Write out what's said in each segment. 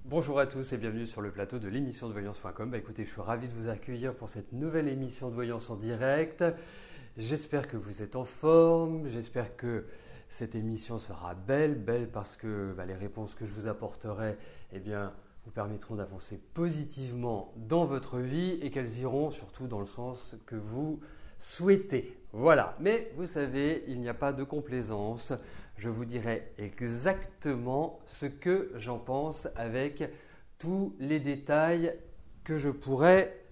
Bonjour à tous et bienvenue sur le plateau de l'émission de voyance.com. Écoutez, je suis ravi de vous accueillir pour cette nouvelle émission de voyance en direct. J'espère que vous êtes en forme, j'espère que cette émission sera belle parce que les réponses que je vous apporterai vous permettront d'avancer positivement dans votre vie et qu'elles iront surtout dans le sens que vous souhaitez. Voilà, mais vous savez, il n'y a pas de complaisance. Je vous dirai exactement ce que j'en pense avec tous les détails que je pourrais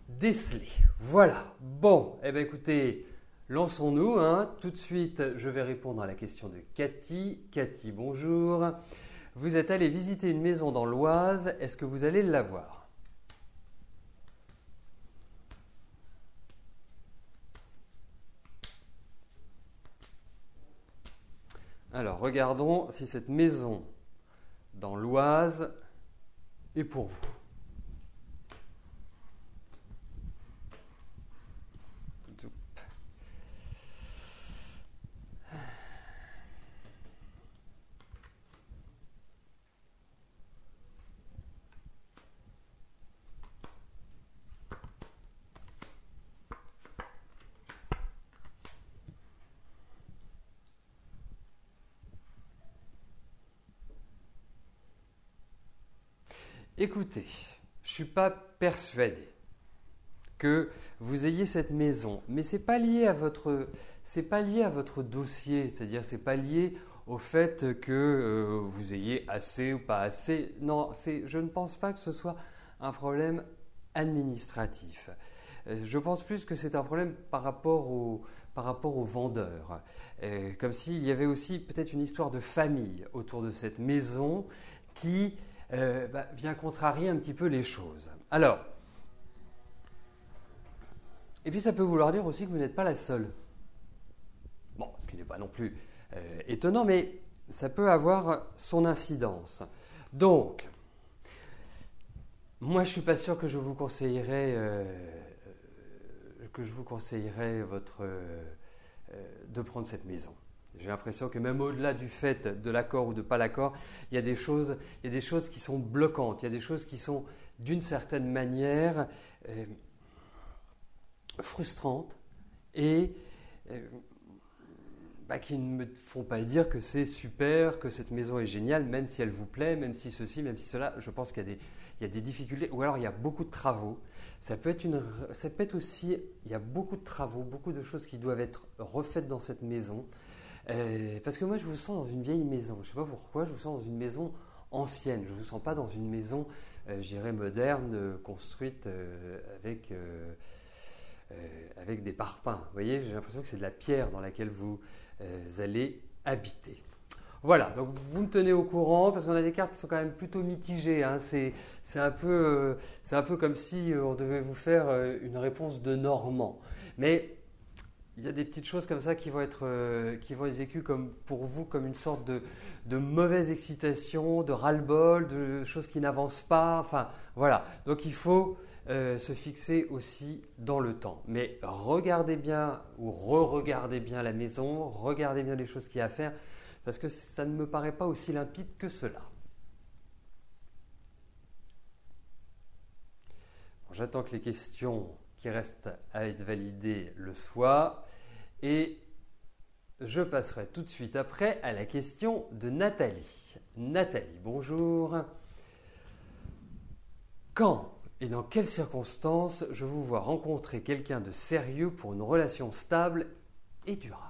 déceler. Voilà. Bon, écoutez, lançons-nous. Tout de suite, je vais répondre à la question de Cathy. Cathy, bonjour. Vous êtes allé visiter une maison dans l'Oise. Est-ce que vous allez la voir ? Alors, regardons si cette maison dans l'Oise est pour vous. Écoutez, je ne suis pas persuadé que vous ayez cette maison, mais ce n'est pas lié à votre dossier, c'est-à-dire c'est pas lié au fait que vous ayez assez ou pas assez. Non, je ne pense pas que ce soit un problème administratif. Je pense plus que c'est un problème par rapport au vendeur. Comme s'il y avait aussi peut-être une histoire de famille autour de cette maison qui vient contrarier un petit peu les choses. Alors, et puis ça peut vouloir dire aussi que vous n'êtes pas la seule. Bon, ce qui n'est pas non plus étonnant, mais ça peut avoir son incidence. Donc, moi je ne suis pas sûr que je vous conseillerais, de prendre cette maison. J'ai l'impression que même au-delà du fait de l'accord ou de pas l'accord, il y a des choses qui sont bloquantes, il y a des choses qui sont d'une certaine manière frustrantes et qui ne me font pas dire que c'est super, que cette maison est géniale, même si elle vous plaît, même si ceci, même si cela. Je pense qu'il y a des difficultés, ou alors il y a beaucoup de travaux. Ça peut être aussi, il y a beaucoup de travaux, beaucoup de choses qui doivent être refaites dans cette maison. Parce que moi, je vous sens dans une vieille maison. Je ne sais pas pourquoi, je vous sens dans une maison ancienne. Je ne vous sens pas dans une maison, je dirais, moderne, construite avec des parpaings. Vous voyez, j'ai l'impression que c'est de la pierre dans laquelle vous allez habiter. Voilà, donc vous me tenez au courant parce qu'on a des cartes qui sont quand même plutôt mitigées. C'est un peu comme si on devait vous faire une réponse de Normand. Mais il y a des petites choses comme ça qui vont être vécues pour vous comme une sorte de mauvaise excitation, de ras-le-bol, de choses qui n'avancent pas. Enfin, voilà. Donc il faut se fixer aussi dans le temps. Mais regardez bien ou re-regardez bien la maison, regardez bien les choses qu'il y a à faire, parce que ça ne me paraît pas aussi limpide que cela. Bon, j'attends que les questions qui restent à être validées le soient. Et je passerai tout de suite après à la question de Nathalie. Nathalie, bonjour. Quand et dans quelles circonstances je vous vois rencontrer quelqu'un de sérieux pour une relation stable et durable ?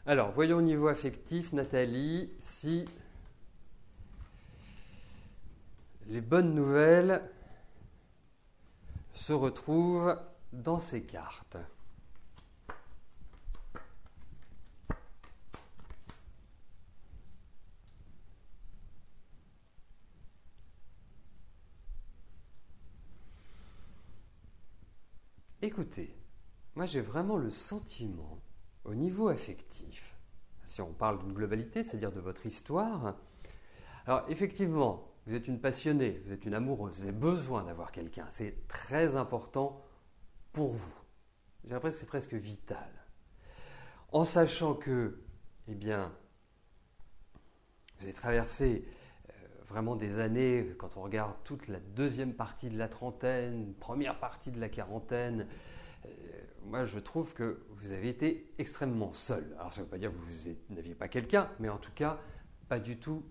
Alors, voyons au niveau affectif, Nathalie, si les bonnes nouvelles se retrouvent dans ces cartes. Écoutez, moi j'ai vraiment le sentiment, au niveau affectif, si on parle d'une globalité, c'est-à-dire de votre histoire. Alors effectivement, vous êtes une passionnée, vous êtes une amoureuse, vous avez besoin d'avoir quelqu'un. C'est très important pour vous. J'ai l'impression que c'est presque vital. En sachant que, eh bien, vous avez traversé vraiment des années, quand on regarde toute la deuxième partie de la trentaine, première partie de la quarantaine, moi je trouve que vous avez été extrêmement seul. Alors ça ne veut pas dire que vous n'aviez pas quelqu'un, mais en tout cas, pas du tout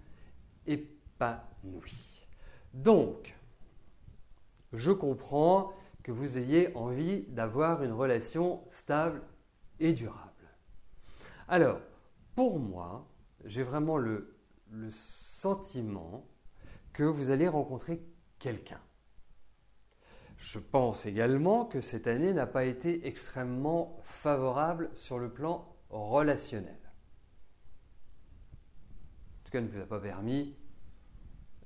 épanoui. Donc, je comprends que vous ayez envie d'avoir une relation stable et durable. Alors, pour moi, j'ai vraiment le sentiment que vous allez rencontrer quelqu'un. Je pense également que cette année n'a pas été extrêmement favorable sur le plan relationnel. En tout cas, elle ne vous a pas permis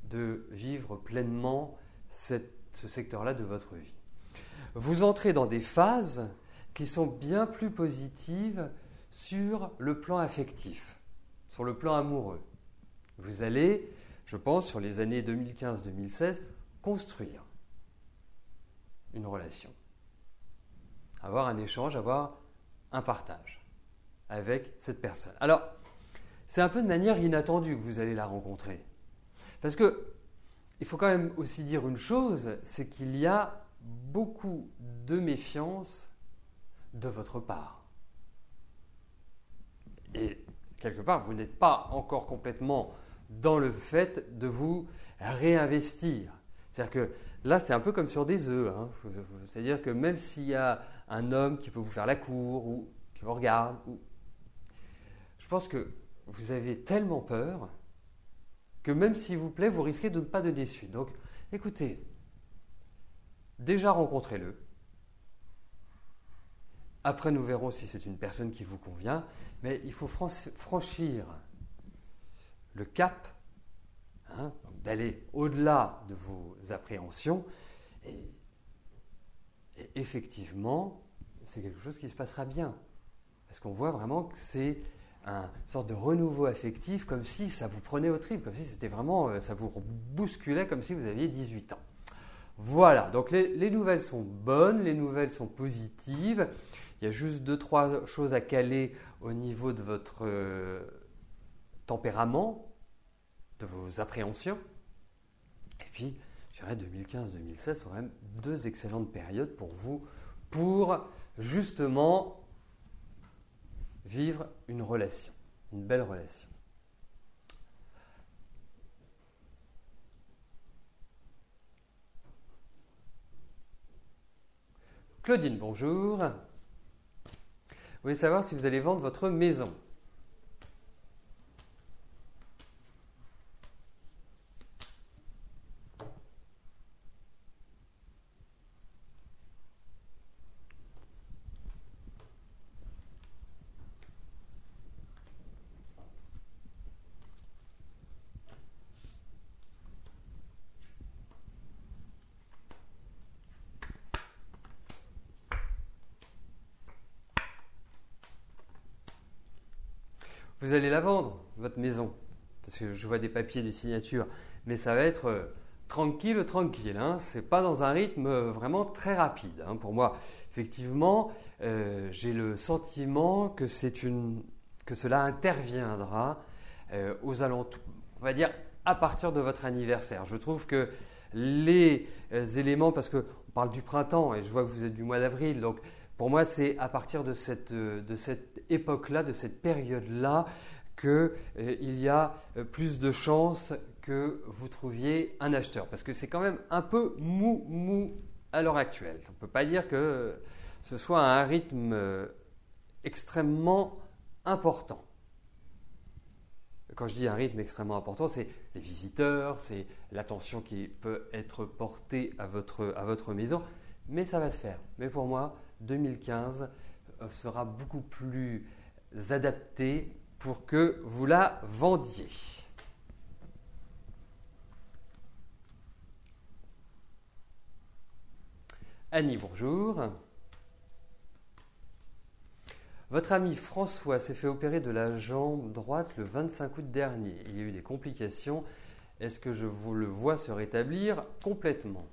de vivre pleinement ce secteur-là de votre vie. Vous entrez dans des phases qui sont bien plus positives sur le plan affectif, sur le plan amoureux. Vous allez, je pense, sur les années 2015-2016, construire une relation, avoir un échange, avoir un partage avec cette personne. Alors, c'est un peu de manière inattendue que vous allez la rencontrer. Parce que il faut quand même aussi dire une chose, c'est qu'il y a beaucoup de méfiance de votre part. Et quelque part, vous n'êtes pas encore complètement dans le fait de vous réinvestir. C'est-à-dire que là, c'est un peu comme sur des œufs. Hein. C'est-à-dire que même s'il y a un homme qui peut vous faire la cour ou qui vous regarde, je pense que vous avez tellement peur que même s'il vous plaît, vous risquez de ne pas donner suite. Donc, écoutez, déjà rencontrez-le. Après, nous verrons si c'est une personne qui vous convient, mais il faut franchir le cap, hein, d'aller au-delà de vos appréhensions. Et effectivement, c'est quelque chose qui se passera bien. Parce qu'on voit vraiment que c'est une sorte de renouveau affectif, comme si ça vous prenait au tripes, comme si c'était vraiment, ça vous bousculait comme si vous aviez 18 ans. Voilà, donc les nouvelles sont bonnes, les nouvelles sont positives. Il y a juste 2-3 choses à caler au niveau de votre tempérament, de vos appréhensions. Et puis, je dirais 2015-2016 sont quand même 2 excellentes périodes pour vous, pour justement vivre une relation, une belle relation. Claudine, bonjour. Vous voulez savoir si vous allez vendre votre maison. Vous allez la vendre, votre maison, parce que je vois des papiers, des signatures, mais ça va être tranquille. Hein. Ce n'est pas dans un rythme vraiment très rapide. Hein. Pour moi, effectivement, j'ai le sentiment que cela interviendra aux alentours, on va dire à partir de votre anniversaire. Je trouve que les éléments, parce qu'on parle du printemps et je vois que vous êtes du mois d'avril, donc pour moi, c'est à partir de cette époque-là, de cette période-là, qu'il y a plus de chances que vous trouviez un acheteur. Parce que c'est quand même un peu mou à l'heure actuelle. On ne peut pas dire que ce soit à un rythme extrêmement important. Quand je dis un rythme extrêmement important, c'est les visiteurs, c'est l'attention qui peut être portée à votre maison. Mais ça va se faire. Mais pour moi, 2015 sera beaucoup plus adapté pour que vous la vendiez. Annie, bonjour. Votre ami François s'est fait opérer de la jambe droite le 25 août dernier. Il y a eu des complications. Est-ce que je vous le vois se rétablir complètement?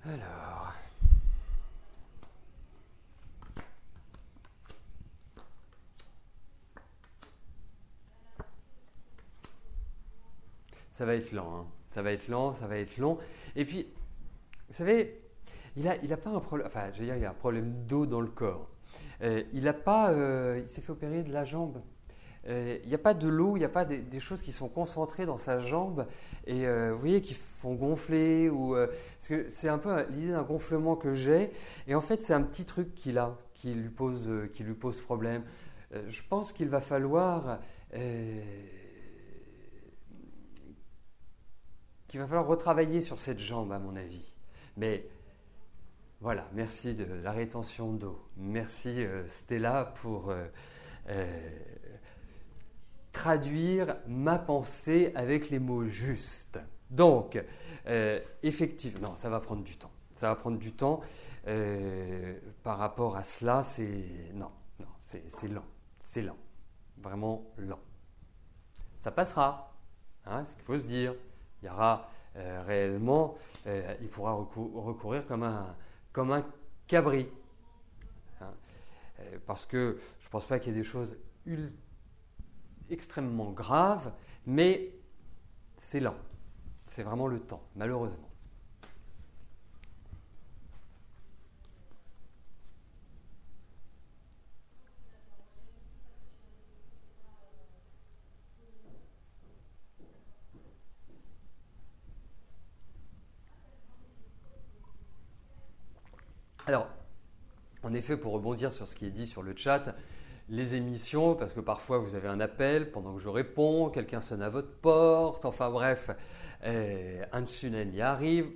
Alors, ça va être lent, hein. Ça va être lent, ça va être long. Et puis, vous savez, il a pas un problème, enfin, je veux dire, il y a un problème d'eau dans le corps. Il a pas, il s'est fait opérer de la jambe. Il n'y a pas de l'eau, il n'y a pas des choses qui sont concentrées dans sa jambe et vous voyez, qui font gonfler. Parce que c'est un peu l'idée d'un gonflement que j'ai. Et en fait, c'est un petit truc qu'il a qui lui pose problème. Je pense qu'il va falloir retravailler sur cette jambe, à mon avis. Mais voilà, merci de la rétention d'eau. Merci Stella pour traduire ma pensée avec les mots justes. Donc, effectivement, non, ça va prendre du temps. Ça va prendre du temps. Par rapport à cela, c'est lent. C'est lent. Vraiment lent. Ça passera. Hein, c'est ce qu'il faut se dire. Il y aura réellement, il pourra recourir comme un cabri. Hein, parce que je ne pense pas qu'il y ait des choses extrêmement graves, mais c'est lent. C'est vraiment le temps, malheureusement. Alors, en effet, pour rebondir sur ce qui est dit sur le chat, les émissions, parce que parfois vous avez un appel pendant que je réponds, quelqu'un sonne à votre porte, enfin bref, un tsunami arrive.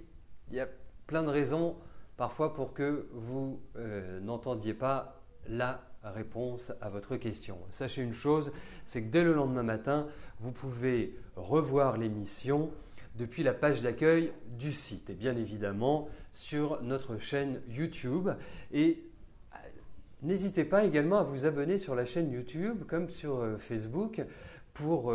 Il y a plein de raisons parfois pour que vous n'entendiez pas la réponse à votre question. Sachez une chose, c'est que dès le lendemain matin, vous pouvez revoir l'émission depuis la page d'accueil du site et bien évidemment sur notre chaîne YouTube. Et n'hésitez pas également à vous abonner sur la chaîne YouTube comme sur Facebook pour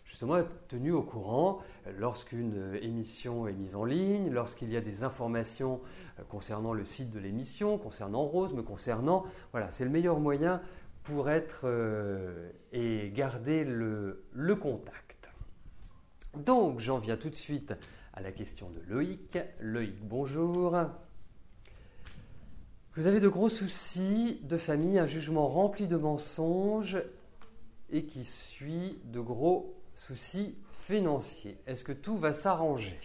justement être tenu au courant lorsqu'une émission est mise en ligne, lorsqu'il y a des informations concernant le site de l'émission, concernant Rose, me concernant. Voilà, c'est le meilleur moyen pour être et garder le contact. Donc, j'en viens tout de suite à la question de Loïc. Loïc, bonjour. Vous avez de gros soucis de famille, un jugement rempli de mensonges et qui suit de gros soucis financiers. Est-ce que tout va s'arranger ?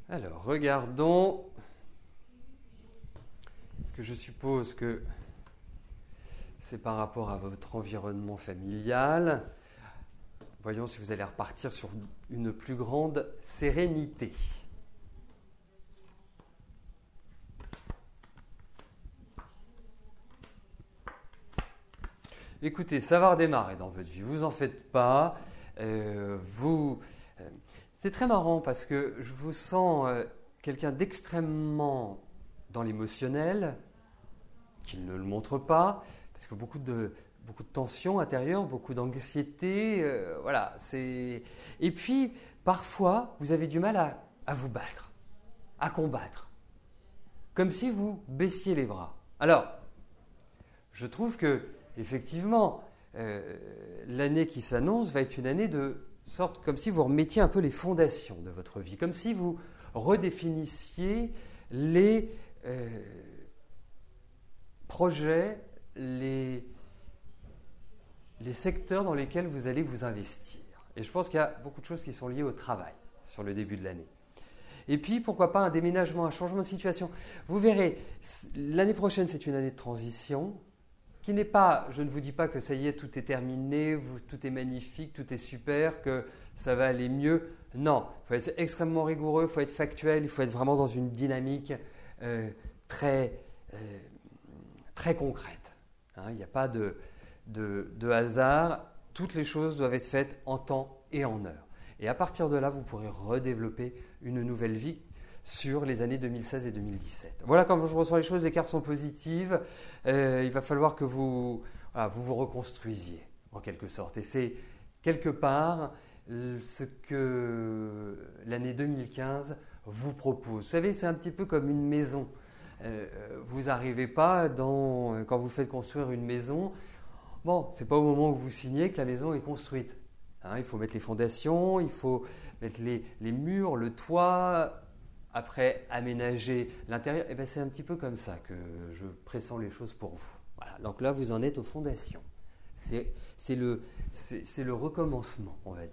Alors, regardons. Est-ce que je suppose que c'est par rapport à votre environnement familial? Voyons si vous allez repartir sur une plus grande sérénité. Écoutez, ça va redémarrer dans votre vie, vous en faites pas. C'est très marrant parce que je vous sens quelqu'un d'extrêmement dans l'émotionnel, qui ne le montre pas, parce que beaucoup de tensions intérieures, beaucoup d'anxiété, voilà. Et puis, parfois, vous avez du mal à vous battre, à combattre, comme si vous baissiez les bras. Alors, je trouve que, effectivement, l'année qui s'annonce va être une année de sorte comme si vous remettiez un peu les fondations de votre vie, comme si vous redéfinissiez les projets, les secteurs dans lesquels vous allez vous investir. Et je pense qu'il y a beaucoup de choses qui sont liées au travail sur le début de l'année. Et puis, pourquoi pas un déménagement, un changement de situation. Vous verrez, l'année prochaine, c'est une année de transition qui n'est pas, je ne vous dis pas que ça y est, tout est terminé, tout est magnifique, tout est super, que ça va aller mieux. Non, il faut être extrêmement rigoureux, il faut être factuel, il faut être vraiment dans une dynamique très concrète. Hein, il n'y a pas de hasard, toutes les choses doivent être faites en temps et en heure. Et à partir de là, vous pourrez redévelopper une nouvelle vie sur les années 2016 et 2017. Voilà comment je ressens les choses, les cartes sont positives, il va falloir que vous vous reconstruisiez en quelque sorte. Et c'est quelque part ce que l'année 2015 vous propose. Vous savez, c'est un petit peu comme une maison. Vous n'arrivez pas quand vous faites construire une maison, bon, ce n'est pas au moment où vous signez que la maison est construite. Hein, il faut mettre les fondations, il faut mettre les murs, le toit, après aménager l'intérieur. Et bien, c'est un petit peu comme ça que je pressens les choses pour vous. Voilà, donc là, vous en êtes aux fondations. C'est le recommencement, on va dire.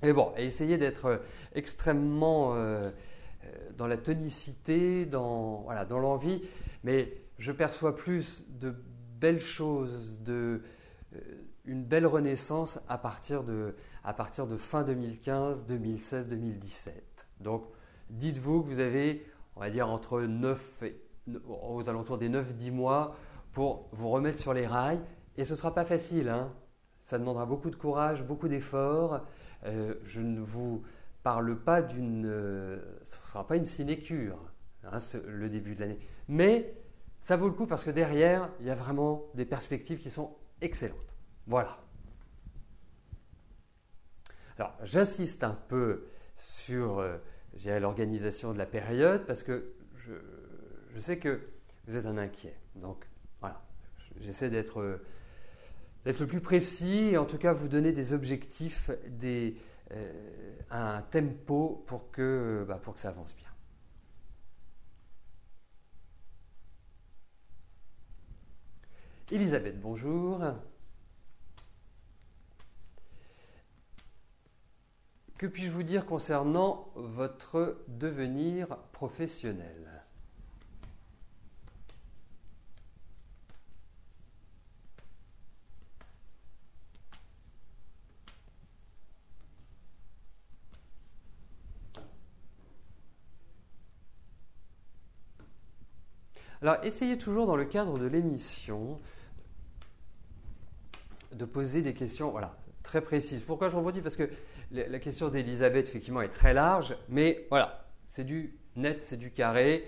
Et bon, essayez d'être extrêmement dans la tonicité, dans l'envie, mais je perçois plus de belles choses, une belle renaissance à partir de fin 2015, 2016, 2017. Donc, dites-vous que vous avez, on va dire, aux alentours des 9-10 mois pour vous remettre sur les rails. Et ce ne sera pas facile, hein. Ça demandera beaucoup de courage, beaucoup d'efforts. Je ne vous parle pas ce ne sera pas une sinécure, hein, le début de l'année. Mais ça vaut le coup parce que derrière, il y a vraiment des perspectives qui sont excellentes. Voilà. Alors, j'insiste un peu sur l'organisation de la période parce que je sais que vous êtes un inquiet. Donc, voilà, j'essaie d'être le plus précis et en tout cas vous donner des objectifs, un tempo pour que ça avance bien. Elisabeth, bonjour. Que puis-je vous dire concernant votre devenir professionnel ? Alors, essayez toujours dans le cadre de l'émission de poser des questions très précises. Pourquoi je rebondis ? Parce que la question d'Elisabeth, effectivement, est très large, mais voilà, c'est du net, c'est du carré,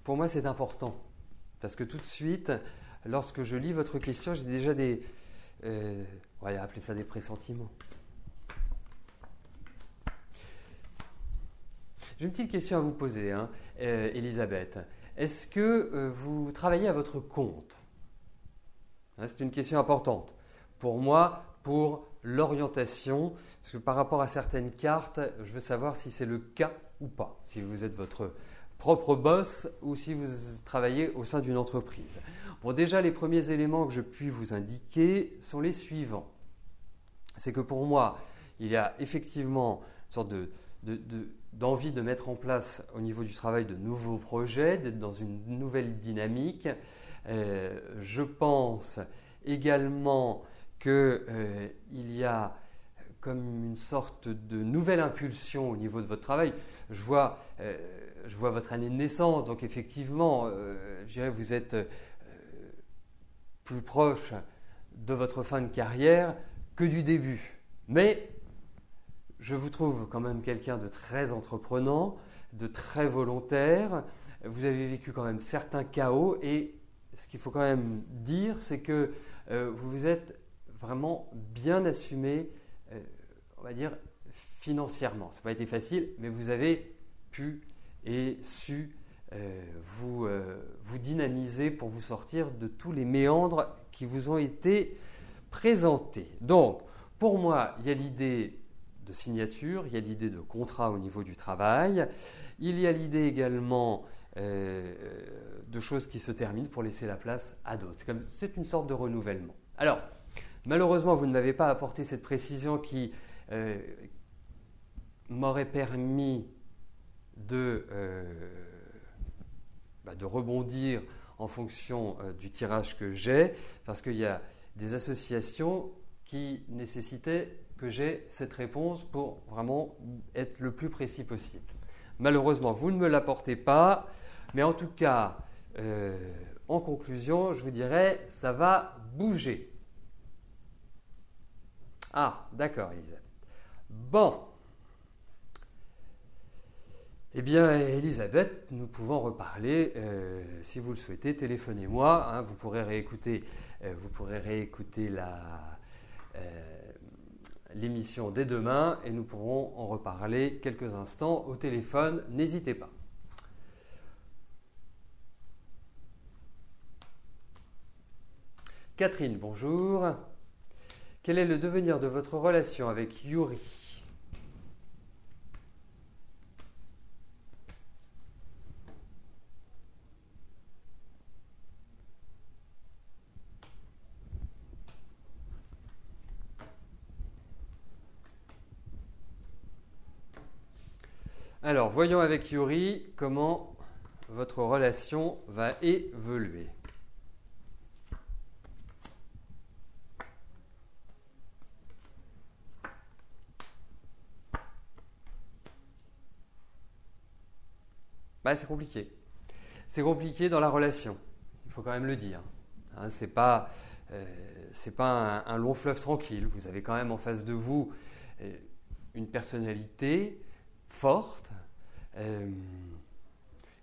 pour moi, c'est important. Parce que tout de suite, lorsque je lis votre question, j'ai déjà on va appeler ça des pressentiments. J'ai une petite question à vous poser, Elisabeth. Est-ce que vous travaillez à votre compte ? C'est une question importante. Pour moi, pour l'orientation, parce que par rapport à certaines cartes, je veux savoir si c'est le cas ou pas. Si vous êtes votre propre boss ou si vous travaillez au sein d'une entreprise. Bon, déjà, les premiers éléments que je puis vous indiquer sont les suivants. C'est que pour moi, il y a effectivement une sorte d'envie de mettre en place au niveau du travail de nouveaux projets, d'être dans une nouvelle dynamique. Je pense également qu'il y a comme une sorte de nouvelle impulsion au niveau de votre travail. Je vois votre année de naissance, donc effectivement, je dirais que vous êtes plus proche de votre fin de carrière que du début. Mais je vous trouve quand même quelqu'un de très entreprenant, de très volontaire. Vous avez vécu quand même certains chaos et ce qu'il faut quand même dire, c'est que vous vous êtes vraiment bien assumé, on va dire, financièrement. Ça n'a pas été facile, mais vous avez pu et su vous dynamiser pour vous sortir de tous les méandres qui vous ont été présentés. Donc, pour moi, il y a l'idée de signature, il y a l'idée de contrat au niveau du travail, il y a l'idée également de choses qui se terminent pour laisser la place à d'autres. C'est une sorte de renouvellement. Alors, Malheureusement, vous ne m'avez pas apporté cette précision qui m'aurait permis de rebondir en fonction du tirage que j'ai, parce qu'il y a des associations qui nécessitaient que j'ai cette réponse pour vraiment être le plus précis possible. Malheureusement, vous ne me l'apportez pas, mais en tout cas, en conclusion, je vous dirais, ça va bouger. Ah, d'accord, Elisabeth. Bon. Eh bien, Elisabeth, nous pouvons reparler. Si vous le souhaitez, téléphonez-moi. Hein, vous pourrez réécouter l'émission dès demain et nous pourrons en reparler quelques instants au téléphone. N'hésitez pas. Catherine, bonjour. Quel est le devenir de votre relation avec Yuri ? Alors, voyons avec Yuri comment votre relation va évoluer. C'est compliqué. C'est compliqué dans la relation, il faut quand même le dire. Hein, c'est pas un long fleuve tranquille. Vous avez quand même en face de vous une personnalité forte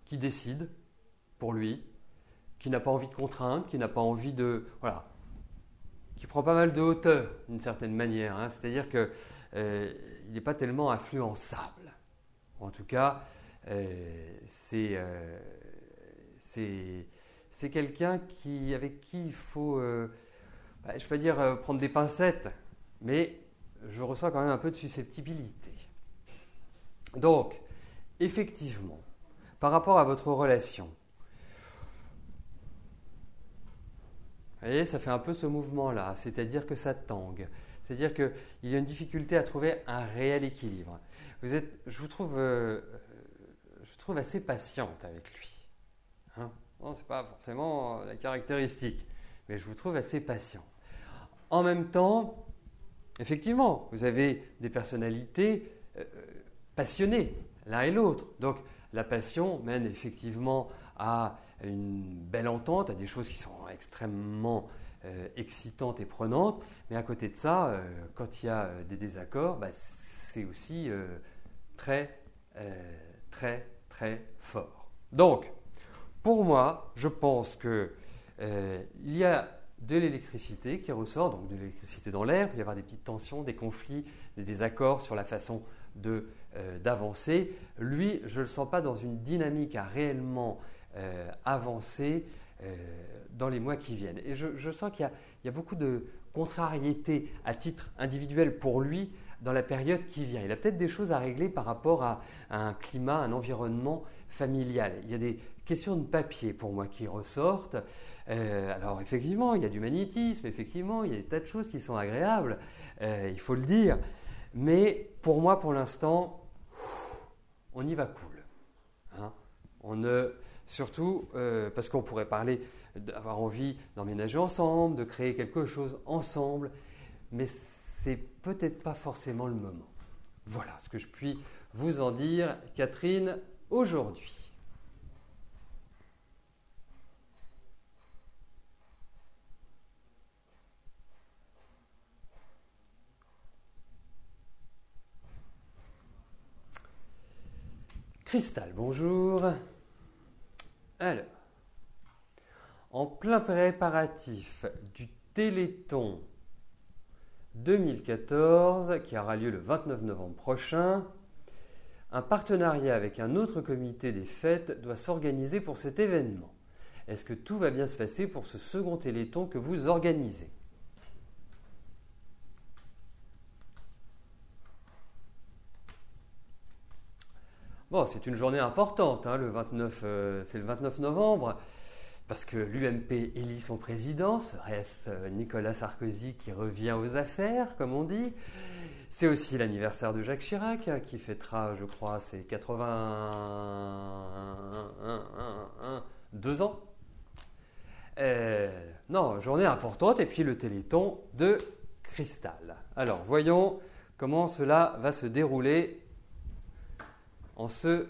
qui décide pour lui, qui n'a pas envie de contraindre, qui n'a pas envie de... Voilà, qui prend pas mal de hauteur d'une certaine manière. Hein, c'est-à-dire qu'il n'est pas tellement influençable. En tout cas, c'est quelqu'un avec qui il faut, je ne vais pas dire prendre des pincettes, mais je ressens quand même un peu de susceptibilité. Donc, effectivement, par rapport à votre relation, vous voyez, ça fait un peu ce mouvement-là, c'est-à-dire que ça tangue, c'est-à-dire qu'il y a une difficulté à trouver un réel équilibre. Je vous trouve assez patiente avec lui. Hein? Bon, ce n'est pas forcément la caractéristique, mais je vous trouve assez patient. En même temps, effectivement, vous avez des personnalités passionnées, l'un et l'autre. Donc, la passion mène effectivement à une belle entente, à des choses qui sont extrêmement excitantes et prenantes. Mais à côté de ça, quand il y a des désaccords, c'est aussi très, très, très fort. Donc, pour moi, je pense qu'il y a de l'électricité qui ressort, donc de l'électricité dans l'air. Il peut y avoir des petites tensions, des conflits, des désaccords sur la façon d'avancer. Lui, je ne le sens pas dans une dynamique à réellement avancer dans les mois qui viennent. Et je sens qu'il y a beaucoup de contrariétés à titre individuel pour lui dans la période qui vient. Il a peut-être des choses à régler par rapport à un climat, un environnement familial. Il y a des questions de papier pour moi qui ressortent. Alors effectivement, il y a du magnétisme, effectivement, il y a des tas de choses qui sont agréables, il faut le dire. Mais pour moi, pour l'instant, on y va cool. Hein, surtout parce qu'on pourrait parler d'avoir envie d'emménager ensemble, de créer quelque chose ensemble, mais c'est peut-être pas forcément le moment. Voilà ce que je puis vous en dire, Catherine, aujourd'hui. Cristal, bonjour. Alors, en plein préparatif du Téléthon 2014 qui aura lieu le 29 novembre prochain, un partenariat avec un autre comité des fêtes doit s'organiser pour cet événement. Est-ce que tout va bien se passer pour ce second Téléthon que vous organisez ? Bon, c'est une journée importante, hein, c'est le 29 novembre. parce que l'UMP élit son président, serait-ce Nicolas Sarkozy qui revient aux affaires, comme on dit. C'est aussi l'anniversaire de Jacques Chirac, qui fêtera, je crois, ses 82 ans. Non, journée importante, et puis le Téléthon de Cristal. Alors, voyons comment cela va se dérouler en ce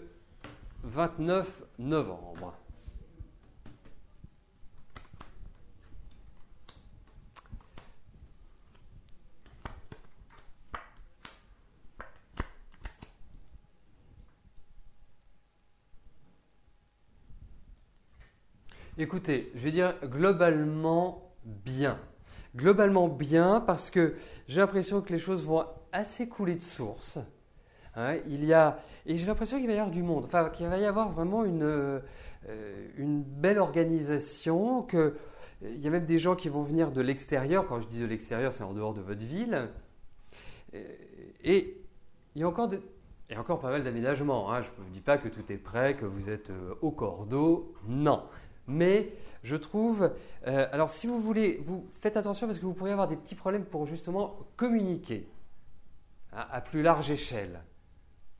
29 novembre. Écoutez, je vais dire globalement bien. Globalement bien parce que j'ai l'impression que les choses vont assez couler de source. Hein, et j'ai l'impression qu'il va y avoir du monde, enfin qu'il va y avoir vraiment une belle organisation, qu'il y a même des gens qui vont venir de l'extérieur. Quand je dis de l'extérieur, c'est en dehors de votre ville. Et il y a encore pas mal d'aménagements. Hein. Je ne vous dis pas que tout est prêt, que vous êtes au cordeau. Non. Mais je trouve, alors si vous voulez, vous faites attention parce que vous pourriez avoir des petits problèmes pour justement communiquer à plus large échelle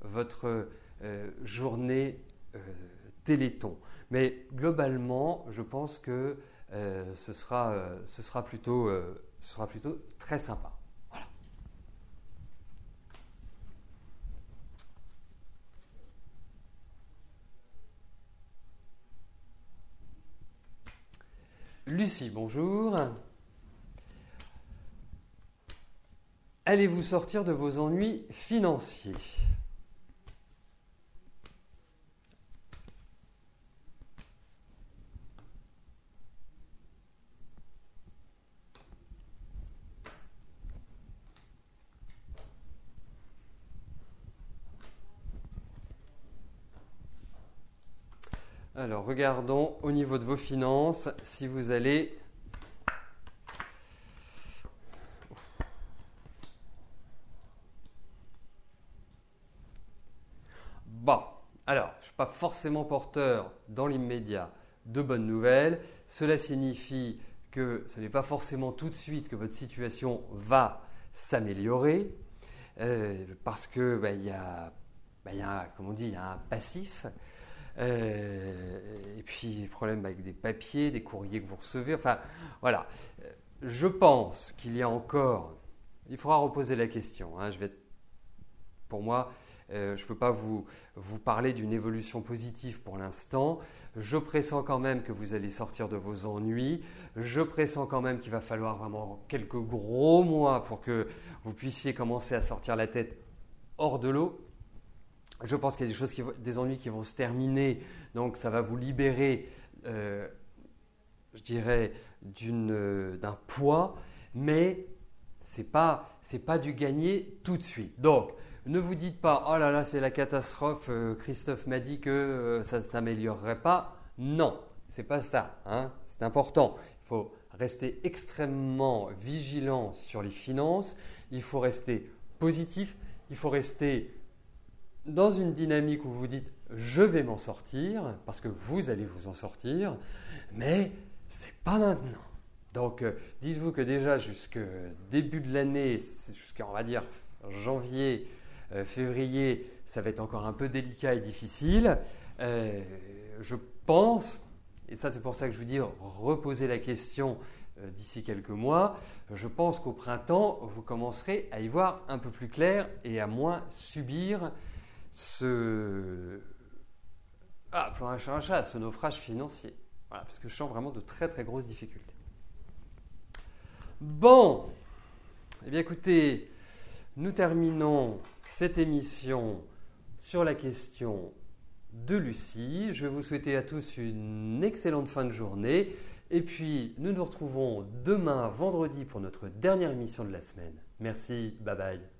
votre journée Téléthon. Mais globalement, je pense que ce sera plutôt très sympa. Voilà. Lucie, bonjour. Allez-vous sortir de vos ennuis financiers ? Alors, regardons au niveau de vos finances si vous allez... Bon, alors, je ne suis pas forcément porteur dans l'immédiat de bonnes nouvelles. Cela signifie que ce n'est pas forcément tout de suite que votre situation va s'améliorer parce que comme on dit, il y a un passif. Et puis, problème avec des papiers, des courriers que vous recevez. Enfin, voilà. Je pense qu'il y a encore... Il faudra reposer la question. Hein. Pour moi, je ne peux pas vous parler d'une évolution positive pour l'instant. Je pressens quand même que vous allez sortir de vos ennuis. Je pressens quand même qu'il va falloir vraiment quelques gros mois pour que vous puissiez commencer à sortir la tête hors de l'eau. Je pense qu'il y a des ennuis qui vont se terminer, donc ça va vous libérer, je dirais, d'un poids, mais ce n'est pas du gagner tout de suite. Donc, ne vous dites pas « Oh là là, c'est la catastrophe, Christophe m'a dit que ça ne s'améliorerait pas ». Non, ce n'est pas ça, hein. C'est important. Il faut rester extrêmement vigilant sur les finances, il faut rester positif, il faut rester dans une dynamique où vous vous dites « je vais m'en sortir », parce que vous allez vous en sortir, mais ce n'est pas maintenant. Donc, dites-vous que déjà jusqu'au début de l'année, jusqu'à on va dire janvier, février, ça va être encore un peu délicat et difficile. Je pense, et ça c'est pour ça que je vous dis reposez la question d'ici quelques mois, je pense qu'au printemps, vous commencerez à y voir un peu plus clair et à moins subir ce naufrage financier. Voilà, parce que je sens vraiment de très très grosses difficultés. Bon, eh bien écoutez, nous terminons cette émission sur la question de Lucie. Je vais vous souhaiter à tous une excellente fin de journée. Et puis, nous nous retrouvons demain, vendredi, pour notre dernière émission de la semaine. Merci, bye bye.